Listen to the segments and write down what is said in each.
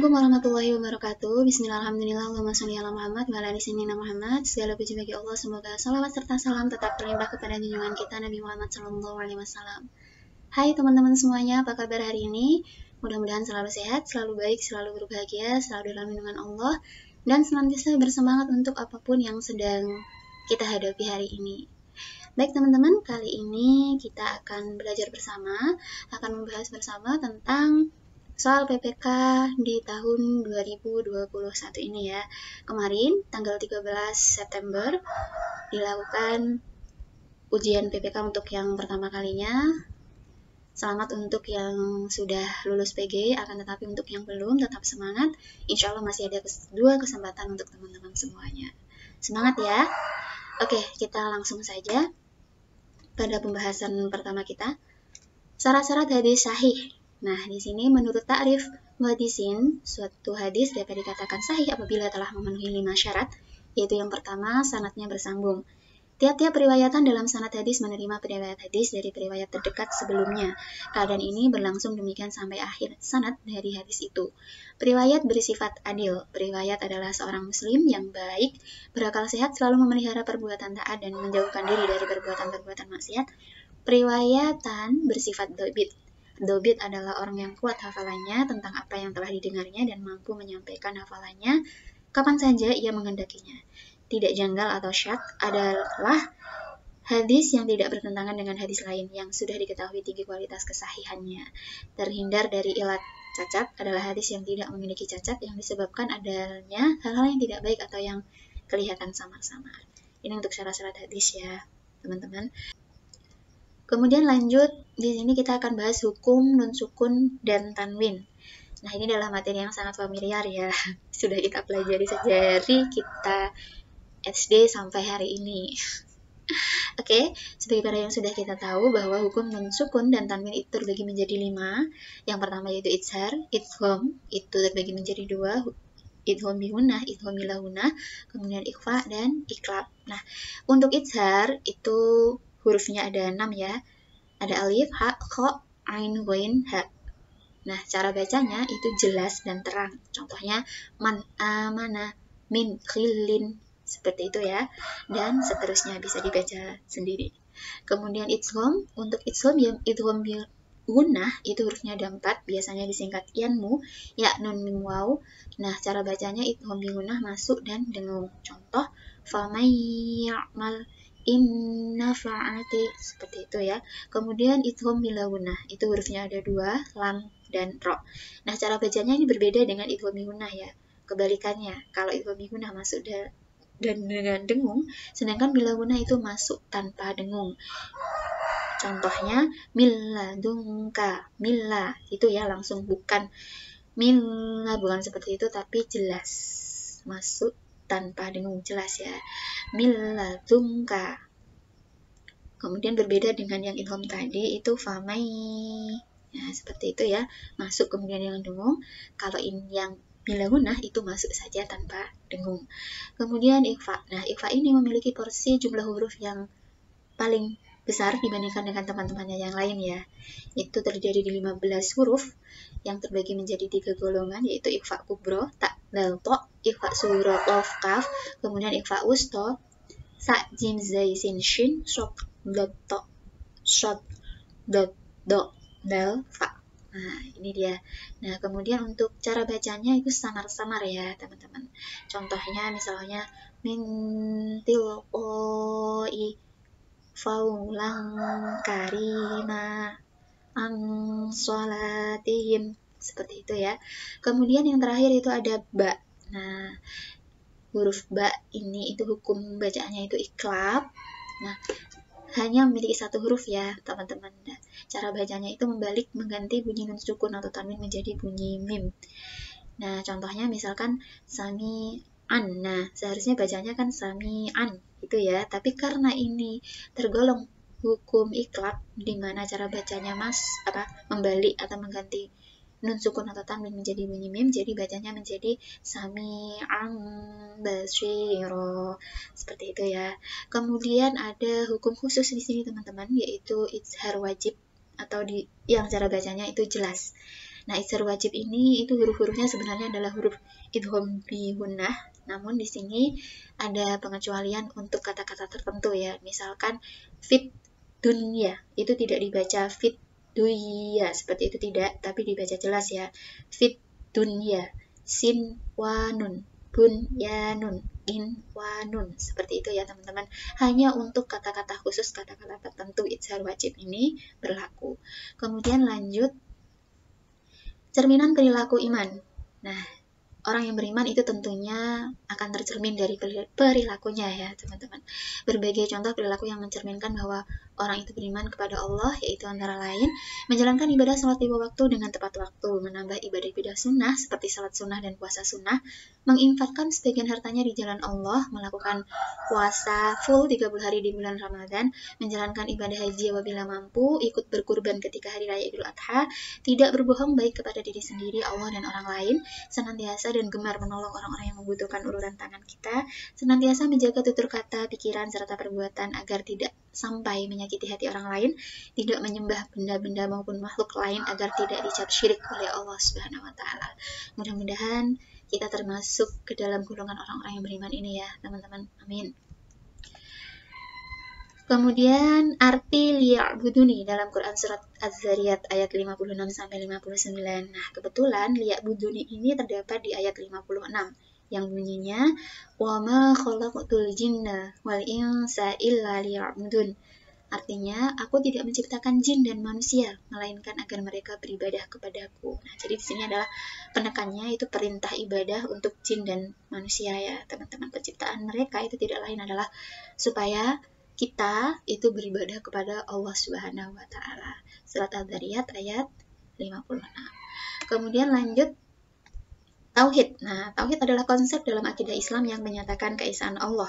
Assalamualaikum warahmatullahi wabarakatuh. Bismillahirrahmanirrahim. Allahumma sholli ala Muhammad wa ala ali sayyidina Muhammad. Segala puji bagi Allah, semoga salawat serta salam tetap terlimpah kepada junjungan kita Nabi Muhammad SAW. Hai teman-teman semuanya, apa kabar hari ini? Mudah-mudahan selalu sehat, selalu baik, selalu berbahagia, selalu dalam lindungan Allah, dan senantiasa bersemangat untuk apapun yang sedang kita hadapi hari ini. Baik teman-teman, kali ini kita akan belajar bersama, akan membahas bersama tentang soal PPK di tahun 2021 ini ya. Kemarin tanggal 13 September dilakukan ujian PPK untuk yang pertama kalinya. Selamat untuk yang sudah lulus PG, akan tetapi untuk yang belum tetap semangat. Insya Allah masih ada dua kesempatan untuk teman-teman semuanya. Semangat ya. Oke, kita langsung saja pada pembahasan pertama kita. Syarat-syarat hadis sahih. Nah, di sini menurut ta'rif hadisin, suatu hadis dapat dikatakan sahih apabila telah memenuhi 5 syarat, yaitu yang pertama, sanadnya bersambung. Tiap-tiap periwayatan dalam sanad hadis menerima periwayat hadis dari periwayat terdekat sebelumnya. Keadaan ini berlangsung demikian sampai akhir sanad dari hadis itu. Periwayat bersifat adil. Periwayat adalah seorang muslim yang baik, berakal sehat, selalu memelihara perbuatan taat dan menjauhkan diri dari perbuatan-perbuatan maksiat. Periwayatan bersifat dobit. Dobit adalah orang yang kuat hafalannya tentang apa yang telah didengarnya dan mampu menyampaikan hafalannya kapan saja ia menghendakinya. Tidak janggal atau syadz adalah hadis yang tidak bertentangan dengan hadis lain yang sudah diketahui tinggi kualitas kesahihannya. Terhindar dari ilat cacat adalah hadis yang tidak memiliki cacat yang disebabkan adanya hal-hal yang tidak baik atau yang kelihatan samar-samar. Ini untuk syarat-syarat hadis ya, teman-teman. Kemudian lanjut, di sini kita akan bahas hukum nun sukun dan tanwin. Nah, ini adalah materi yang sangat familiar ya. Sudah kita pelajari sejak kita SD sampai hari ini. Oke, sebagaimana yang sudah kita tahu bahwa hukum nun sukun dan tanwin itu terbagi menjadi 5. Yang pertama yaitu izhar, idgham, itu terbagi menjadi 2. Idgham bihunah, idgham bilahunah, kemudian ikhfa dan iklab. Nah, untuk izhar itu hurufnya ada 6 ya. Ada alif, ha, kha, ain, ghain, ha. Nah, cara bacanya itu jelas dan terang. Contohnya man amana min khilin, seperti itu ya. Dan seterusnya bisa dibaca sendiri. Kemudian idgham, untuk idgham gunnah itu hurufnya ada 4, biasanya disingkat yanmu, ya nun mim waw. Nah, cara bacanya idgham gunnah masuk dan dengung. Contoh famay ya'mal inna fa'ati, seperti itu ya. Kemudian idgham bilahunah, itu hurufnya ada 2, lam dan ro. Nah, cara bacanya ini berbeda dengan idgham gunnah ya. Kebalikannya, kalau idgham gunnah masuk dan dengan dengung, sedangkan bilahunah itu masuk tanpa dengung. Contohnya milladunka, milla itu ya langsung, bukan milla, bukan seperti itu, tapi jelas masuk tanpa dengung, jelas ya. Milladunka. Kemudian berbeda dengan yang idgham tadi, itu famai. Nah, seperti itu ya, masuk kemudian yang dengung. Kalau yang bilahunah itu masuk saja tanpa dengung. Kemudian ikhfa. Nah, ikhfa ini memiliki porsi jumlah huruf yang paling besar dibandingkan dengan teman-temannya yang lain ya. Itu terjadi di 15 huruf yang terbagi menjadi 3 golongan, yaitu ikhfa kubro, ta, dal, to, ikhfa sughra, qaf, kaf, kemudian ikhfa wusto, sa, jim, zai, sin, shin, shod, dot, to, shod, dot, do, dal, fa. Nah, ini dia. Nah, kemudian untuk cara bacanya itu samar-samar ya, teman-teman. Contohnya misalnya min tilqoi faulang karima an sholatihim, seperti itu ya. Kemudian yang terakhir itu ada ba. Nah, huruf ba ini itu hukum bacaannya itu iklab. Nah, hanya memiliki 1 huruf ya teman-teman. Nah, cara bacanya itu membalik, mengganti bunyi nun sukun atau tanwin menjadi bunyi mim. Nah, contohnya misalkan sami an. Nah, seharusnya bacanya kan sami an itu ya, tapi karena ini tergolong hukum iklab di mana cara bacanya membalik atau mengganti nun sukun atau tanwin menjadi bunyi mim, jadi bacanya menjadi sami'an basiro, seperti itu ya. Kemudian ada hukum khusus di sini teman-teman, yaitu izhar wajib atau yang cara bacanya itu jelas. Nah, izhar wajib ini itu huruf-hurufnya sebenarnya adalah huruf idgham bi gunnah, namun di sini ada pengecualian untuk kata-kata tertentu ya. Misalkan fit dunya itu tidak dibaca fit duya seperti itu, tidak, tapi dibaca jelas ya. Fit dunya, sin wa nun, bun ya nun, in wa nun, seperti itu ya teman-teman. Hanya untuk kata-kata khusus, kata-kata tertentu izhar wajib ini berlaku. Kemudian lanjut, cerminan perilaku iman. Nah, orang yang beriman itu tentunya akan tercermin dari perilakunya ya teman-teman. Berbagai contoh perilaku yang mencerminkan bahwa orang itu beriman kepada Allah, yaitu antara lain menjalankan ibadah salat 5 waktu dengan tepat waktu, menambah ibadah-ibadah sunnah seperti salat sunnah dan puasa sunnah, menginfakkan sebagian hartanya di jalan Allah, melakukan puasa full 30 hari di bulan Ramadan, menjalankan ibadah haji apabila mampu, ikut berkurban ketika hari raya Idul Adha, tidak berbohong baik kepada diri sendiri, Allah dan orang lain, senantiasa dan gemar menolong orang-orang yang membutuhkan uluran tangan kita, senantiasa menjaga tutur kata, pikiran, serta perbuatan agar tidak sampai menyakiti hati orang lain, tidak menyembah benda-benda maupun makhluk lain agar tidak dicap syirik oleh Allah Subhanahu wa Ta'ala. Mudah-mudahan kita termasuk ke dalam golongan orang-orang yang beriman ini ya teman-teman, amin. Kemudian arti liya'buduni dalam Quran surat Az-Zariyat ayat 56-59. Nah, kebetulan liya'buduni ini terdapat di ayat 56 yang bunyinya wa ma khalaqtul jinna wal insa illa liya'budun. Artinya, aku tidak menciptakan jin dan manusia, melainkan agar mereka beribadah kepadaku. Nah, jadi di sini adalah penekannya itu perintah ibadah untuk jin dan manusia ya, teman-teman. Penciptaan mereka itu tidak lain adalah supaya kita itu beribadah kepada Allah Subhanahu wa Ta'ala. Surat Al-Dhariyat ayat 56. Kemudian lanjut, tauhid. Nah, tauhid adalah konsep dalam akidah Islam yang menyatakan keesaan Allah.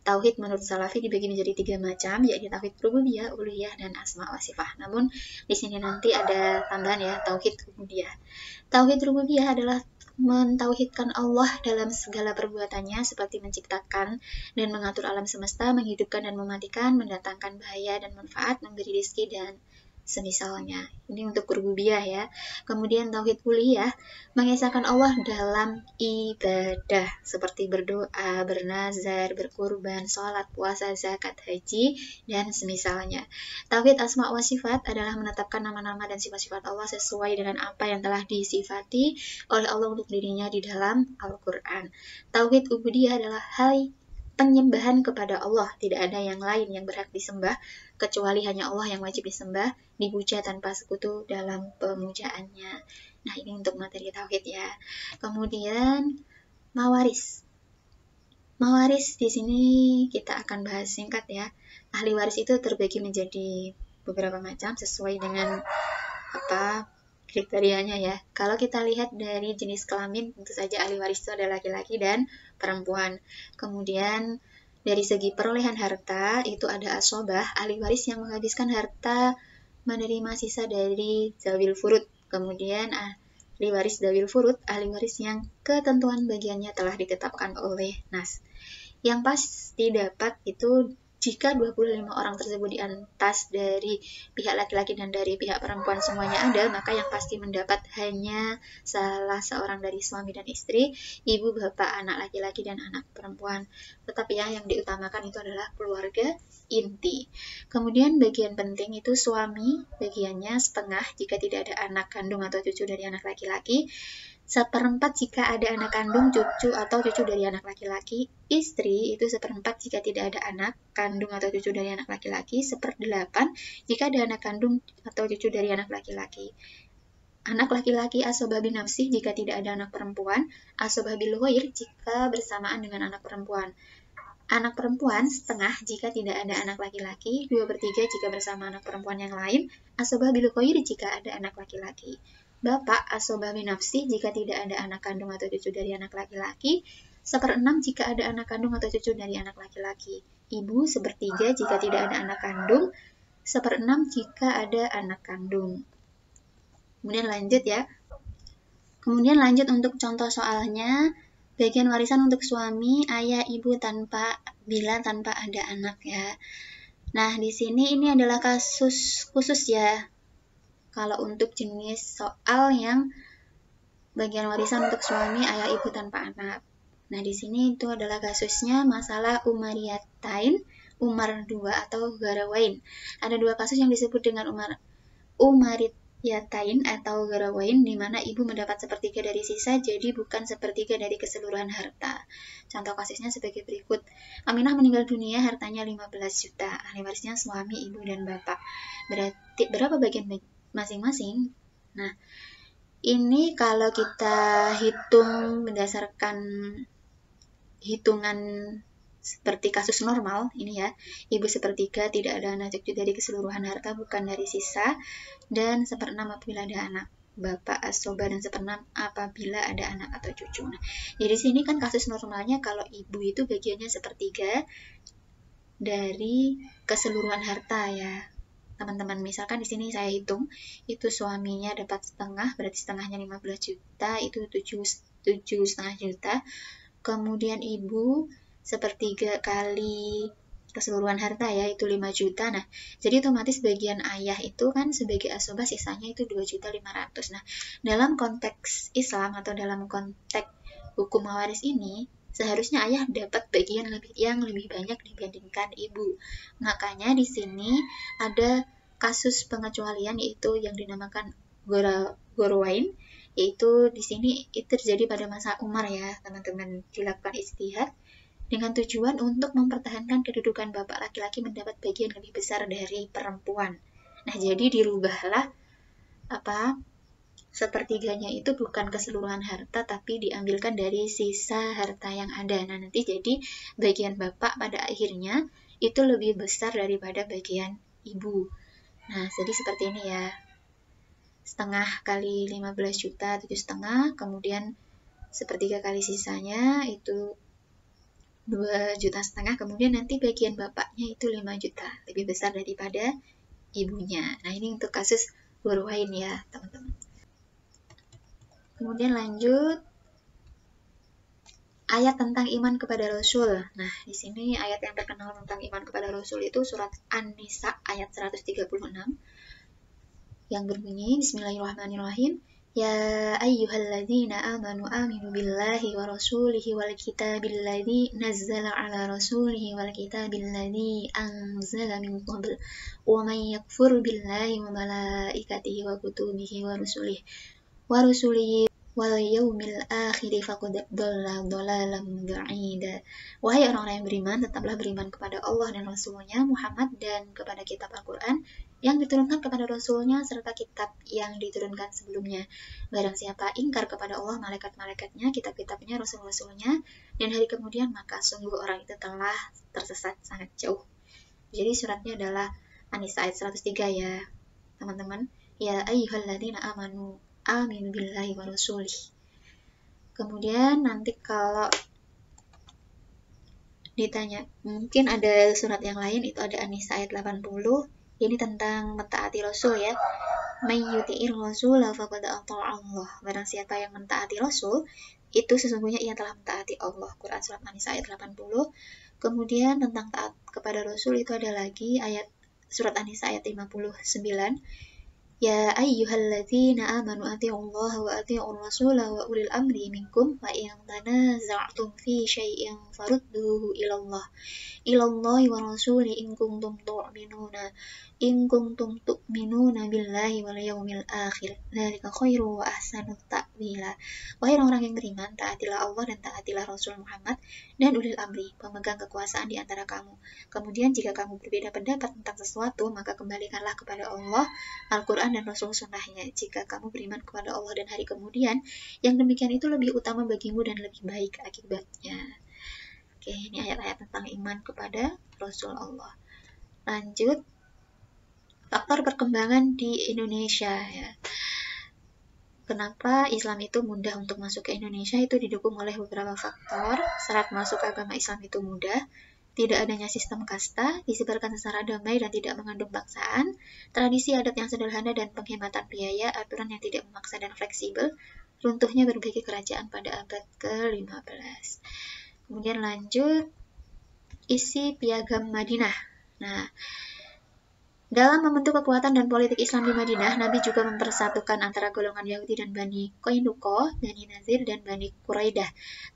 Tauhid menurut Salafi dibagi menjadi 3 macam, yaitu tauhid rububiyah, uluhiyah, dan asma wa sifat. Namun di sini nanti ada tambahan ya, tauhid rububiyah. Tauhid rububiyah adalah mentauhidkan Allah dalam segala perbuatannya seperti menciptakan dan mengatur alam semesta, menghidupkan dan mematikan, mendatangkan bahaya dan manfaat, memberi rezeki dan semisalnya. Ini untuk rububiyah ya. Kemudian tauhid uluhiyah mengesahkan Allah dalam ibadah seperti berdoa, bernazar, berkurban, sholat, puasa, zakat, haji, dan semisalnya. Tauhid asma wa sifat adalah menetapkan nama-nama dan sifat-sifat Allah sesuai dengan apa yang telah disifati oleh Allah untuk dirinya di dalam Al-Quran. Tauhid ubudiyah adalah penyembahan kepada Allah, tidak ada yang lain yang berhak disembah kecuali hanya Allah yang wajib disembah, dipuja tanpa sekutu dalam pemujaannya. Nah, ini untuk materi tauhid ya. Kemudian mawaris. Mawaris di sini kita akan bahas singkat ya. Ahli waris itu terbagi menjadi beberapa macam sesuai dengan kriterianya ya. Kalau kita lihat dari jenis kelamin, tentu saja ahli waris itu ada laki-laki dan perempuan. Kemudian dari segi perolehan harta itu ada asobah, ahli waris yang menghabiskan harta menerima sisa dari zawil furud. Kemudian ahli waris zawil furud, ahli waris yang ketentuan bagiannya telah ditetapkan oleh nas. Yang pasti dapat itu jika 25 orang tersebut di atas dari pihak laki-laki dan dari pihak perempuan semuanya ada, maka yang pasti mendapat hanya salah seorang dari suami dan istri, ibu, bapak, anak laki-laki, dan anak perempuan. Tetapi yang diutamakan itu adalah keluarga inti. Kemudian bagian penting itu suami, bagiannya setengah jika tidak ada anak kandung atau cucu dari anak laki-laki, 1/4 jika ada anak kandung, cucu, atau cucu dari anak laki-laki. Istri itu 1/4 jika tidak ada anak kandung atau cucu dari anak laki-laki, 1/8 jika ada anak kandung atau cucu dari anak laki-laki. Anak laki-laki asobah bin nafsih jika tidak ada anak perempuan, asobah bil ghair jika bersamaan dengan anak perempuan. Anak perempuan setengah jika tidak ada anak laki-laki, 2/3 jika bersama anak perempuan yang lain, asobah bil ghair jika ada anak laki-laki. Bapak asobah bin nafsih jika tidak ada anak kandung atau cucu dari anak laki-laki, 1/6 jika ada anak kandung atau cucu dari anak laki-laki. Ibu 1/3 jika tidak ada anak kandung, 1/6 jika ada anak kandung. Kemudian lanjut ya. Kemudian lanjut untuk contoh soalnya, bagian warisan untuk suami, ayah, ibu bila tanpa ada anak ya. Nah, di sini ini adalah kasus khusus ya. kalau untuk jenis soal yang bagian warisan untuk suami, ayah, ibu tanpa anak. Nah, di sini itu adalah kasusnya masalah Umariyatain, Umar 2 atau Garawain. Ada dua kasus yang disebut dengan Umariyatain atau Garawain, di mana ibu mendapat sepertiga dari sisa, jadi bukan sepertiga dari keseluruhan harta. Contoh kasusnya sebagai berikut. Aminah meninggal dunia, hartanya 15 juta. Ahli warisnya suami, ibu, dan bapak. Berarti berapa bagian masing-masing? Nah, ini kalau kita hitung berdasarkan hitungan seperti kasus normal, ini ya, ibu sepertiga, tidak ada anak cucu dari keseluruhan harta, bukan dari sisa, dan 1/6 apabila ada anak, bapak asoba, dan 1/6 apabila ada anak atau cucu. Nah, jadi sini kan kasus normalnya kalau ibu itu bagiannya sepertiga dari keseluruhan harta ya, teman-teman. Misalkan di sini saya hitung, itu suaminya dapat setengah, berarti setengahnya 15 juta, itu 7,5 juta. Kemudian ibu sepertiga kali keseluruhan harta ya, itu 5 juta. Nah, jadi otomatis bagian ayah itu kan sebagai asobah sisanya itu 2.500.000. Nah, dalam konteks Islam atau dalam konteks hukum waris ini, seharusnya ayah dapat bagian yang lebih banyak dibandingkan ibu. Makanya di sini ada kasus pengecualian, yaitu yang dinamakan Gorowain, yaitu di sini itu terjadi pada masa Umar ya, teman-teman. Dilakukan ijtihad dengan tujuan untuk mempertahankan kedudukan bapak laki-laki mendapat bagian lebih besar dari perempuan. Nah, jadi dirubahlah sepertiganya itu bukan keseluruhan harta, tapi diambilkan dari sisa harta yang ada. Nah, nanti jadi bagian bapak pada akhirnya itu lebih besar daripada bagian ibu. Nah, jadi seperti ini ya. Setengah kali 15 juta, 7,5, kemudian sepertiga kali sisanya itu 2,5 juta, kemudian nanti bagian bapaknya itu 5 juta, lebih besar daripada ibunya. Nah, ini untuk kasus Gorowain ya, teman-teman. Kemudian lanjut ayat tentang iman kepada Rasul. Nah, di sini ayat yang terkenal tentang iman kepada Rasul itu surat An-Nisa ayat 136 yang berbunyi, Bismillahirrahmanirrahim, Ya ayyuhalladzina amanu aminu billahi wa rasulihi wal kitabil ladzi nazzala ala rasulihi wal kitabil ladzi anzala min qabl wa man yakfur billahi wa malaikatihi wa kutubihi wa rusulihi wal yaumil akhir faqad dhalla dhalalan ba'ida. Wahai orang-orang yang beriman, tetaplah beriman kepada Allah dan Rasul-Nya Muhammad dan kepada kitab Al-Quran yang diturunkan kepada Rasul-Nya serta kitab yang diturunkan sebelumnya. Barang siapa ingkar kepada Allah, malaikat-malaikatnya, kitab-kitabnya, Rasul-Rasulnya, dan hari kemudian, maka sungguh orang itu telah tersesat sangat jauh. Jadi suratnya adalah An-Nisa ayat 103 ya, teman-teman. Ya ayyuhalladzina amanu amin billahi wa rasulih. Kemudian nanti kalau ditanya, mungkin ada surat yang lain, itu ada An-Nisa ayat 80. Ini tentang mentaati Rasul ya. May yuti'ir rasul faqad ata'a Allah. Barang siapa yang mentaati Rasul, itu sesungguhnya ia telah mentaati Allah. Quran surat An-Nisa ayat 80. Kemudian tentang taat kepada Rasul itu ada lagi ayat surat An-Nisa ayat 59. Ya ayyuhalladzina amanu atii'ullaha wa atii'ur rasula wa ulil amri minkum wa in tanaza'tum fi syai'in farudduhu ilallahi wa rasuli in kuntum tu'minuna billahi wal yaumil akhir. Dzalika khairu wa ahsanu ta'wila. Wahai orang-orang yang beriman, taatilah Allah dan taatilah Rasul Muhammad dan ulil amri, pemegang kekuasaan di antara kamu. Kemudian jika kamu berbeda pendapat tentang sesuatu, maka kembalikanlah kepada Allah, Al-Quran dan Rasul Sunnahnya. Jika kamu beriman kepada Allah dan hari kemudian, yang demikian itu lebih utama bagimu dan lebih baik akibatnya. Oke, ini ayat-ayat tentang iman kepada Rasul Allah. Lanjut, faktor perkembangan di Indonesia ya. Kenapa Islam itu mudah untuk masuk ke Indonesia? Itu didukung oleh beberapa faktor. Syarat masuk agama Islam itu mudah, tidak adanya sistem kasta, disebarkan secara damai dan tidak mengandung paksaan, tradisi adat yang sederhana dan penghematan biaya, aturan yang tidak memaksa dan fleksibel, runtuhnya berbagai kerajaan pada abad ke-15. Kemudian lanjut, isi piagam Madinah. Nah, Dalam membentuk kekuatan dan politik Islam di Madinah, Nabi juga mempersatukan antara golongan Yahudi dan Bani Qainuqa, Bani Nazir, dan Bani Quraidah.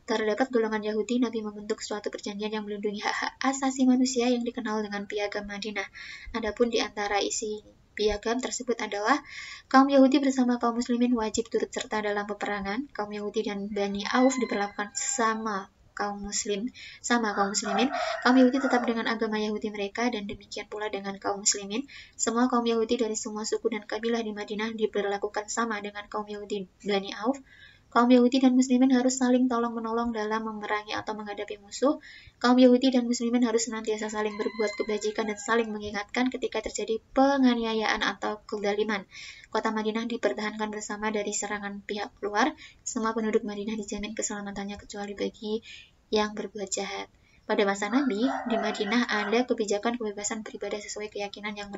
Terdapat golongan Yahudi, Nabi membentuk suatu perjanjian yang melindungi hak-hak asasi manusia yang dikenal dengan Piagam Madinah. Adapun di antara isi piagam tersebut adalah kaum Yahudi bersama kaum Muslimin wajib turut serta dalam peperangan. Kaum Yahudi dan Bani Auf diperlakukan sama kaum muslimin. Kaum Yahudi tetap dengan agama Yahudi mereka, dan demikian pula dengan kaum muslimin. Semua kaum Yahudi dari semua suku dan kabilah di Madinah diperlakukan sama dengan kaum Yahudi Bani Auf. Kaum Yahudi dan Muslimin harus saling tolong-menolong dalam memerangi atau menghadapi musuh. Kaum Yahudi dan Muslimin harus senantiasa saling berbuat kebajikan dan saling mengingatkan ketika terjadi penganiayaan atau kezaliman. Kota Madinah dipertahankan bersama dari serangan pihak luar. Semua penduduk Madinah dijamin keselamatannya kecuali bagi yang berbuat jahat. Pada masa Nabi, di Madinah ada kebijakan kebebasan beribadah sesuai keyakinan yang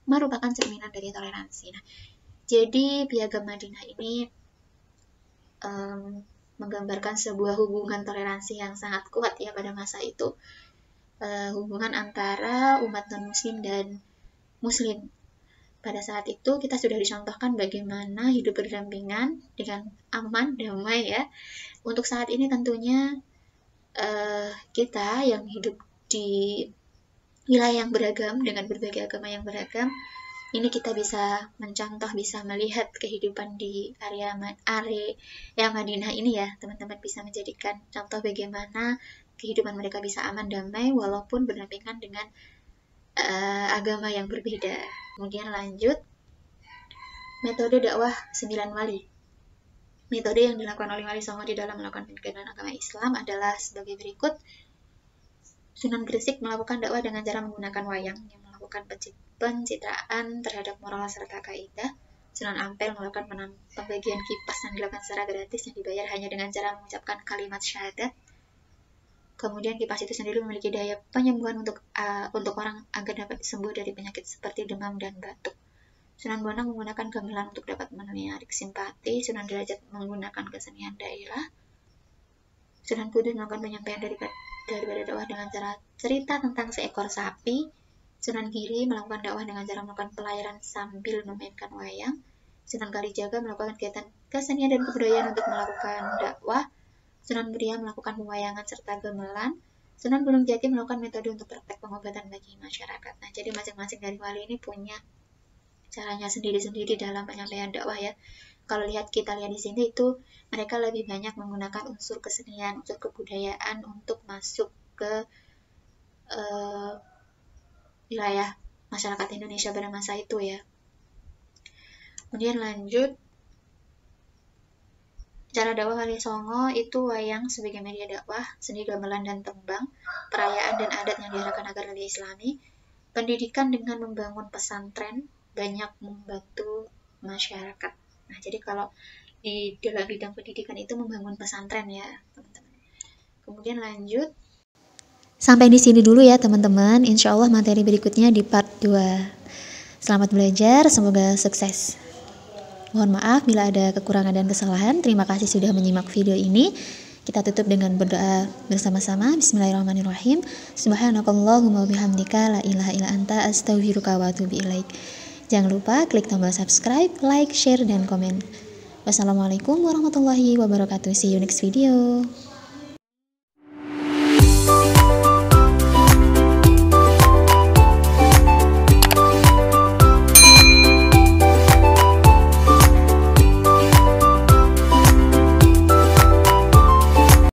merupakan cerminan dari toleransi. Nah, jadi Piagam Madinah ini menggambarkan sebuah hubungan toleransi yang sangat kuat ya pada masa itu, hubungan antara umat non-muslim dan muslim. Pada saat itu kita sudah dicontohkan bagaimana hidup berdampingan dengan aman, damai ya. Untuk saat ini tentunya kita yang hidup di wilayah yang beragam dengan berbagai agama yang beragam, ini kita bisa mencontoh, bisa melihat kehidupan di area yang Madinah ini ya, teman-teman bisa menjadikan contoh bagaimana kehidupan mereka bisa aman, damai, walaupun berdampingan dengan agama yang berbeda. Kemudian lanjut, metode dakwah 9 wali. Metode yang dilakukan oleh Wali Songo di dalam melakukan penyebaran agama Islam adalah sebagai berikut. Sunan Gresik melakukan dakwah dengan cara menggunakan wayang yang melakukan pencitraan terhadap moral serta kaidah. Sunan Ampel melakukan pembagian kipas yang dilakukan secara gratis yang dibayar hanya dengan cara mengucapkan kalimat syahadat. Kemudian kipas itu sendiri memiliki daya penyembuhan untuk orang agar dapat sembuh dari penyakit seperti demam dan batuk. Sunan Bonang menggunakan gamelan untuk dapat menarik simpati. Sunan Derajat menggunakan kesenian daerah. Sunan Kudus melakukan penyampaian daripada dakwah dengan cara cerita tentang seekor sapi. Sunan Giri melakukan dakwah dengan cara melakukan pelayaran sambil memainkan wayang. Sunan Kalijaga melakukan kegiatan kesenian dan kebudayaan untuk melakukan dakwah. Sunan Muria melakukan pewayangan serta gamelan. Sunan Gunung Jati melakukan metode untuk praktek pengobatan bagi masyarakat. Nah, jadi masing-masing dari wali ini punya caranya sendiri-sendiri dalam penyampaian dakwah ya. Kalau kita lihat di sini itu mereka lebih banyak menggunakan unsur kesenian, unsur kebudayaan untuk masuk ke wilayah masyarakat Indonesia pada masa itu ya. Kemudian lanjut, cara dakwah Wali Songo itu wayang sebagai media dakwah, seni gamelan dan tembang, perayaan dan adat yang diarahkan agar lebih islami, pendidikan dengan membangun pesantren, banyak membantu masyarakat. Nah, jadi kalau di dalam bidang pendidikan itu membangun pesantren ya, teman-teman. Kemudian lanjut. Sampai di sini dulu ya, teman-teman. Insya Allah materi berikutnya di part 2. Selamat belajar, semoga sukses. Mohon maaf bila ada kekurangan dan kesalahan. Terima kasih sudah menyimak video ini. Kita tutup dengan berdoa bersama-sama. Bismillahirrahmanirrahim. Subhanakallahumma wabihamdika la ilaha illa anta astaghfiruka wa atubu ilaik. Jangan lupa klik tombol subscribe, like, share, dan komen. Wassalamualaikum warahmatullahi wabarakatuh. See you next video.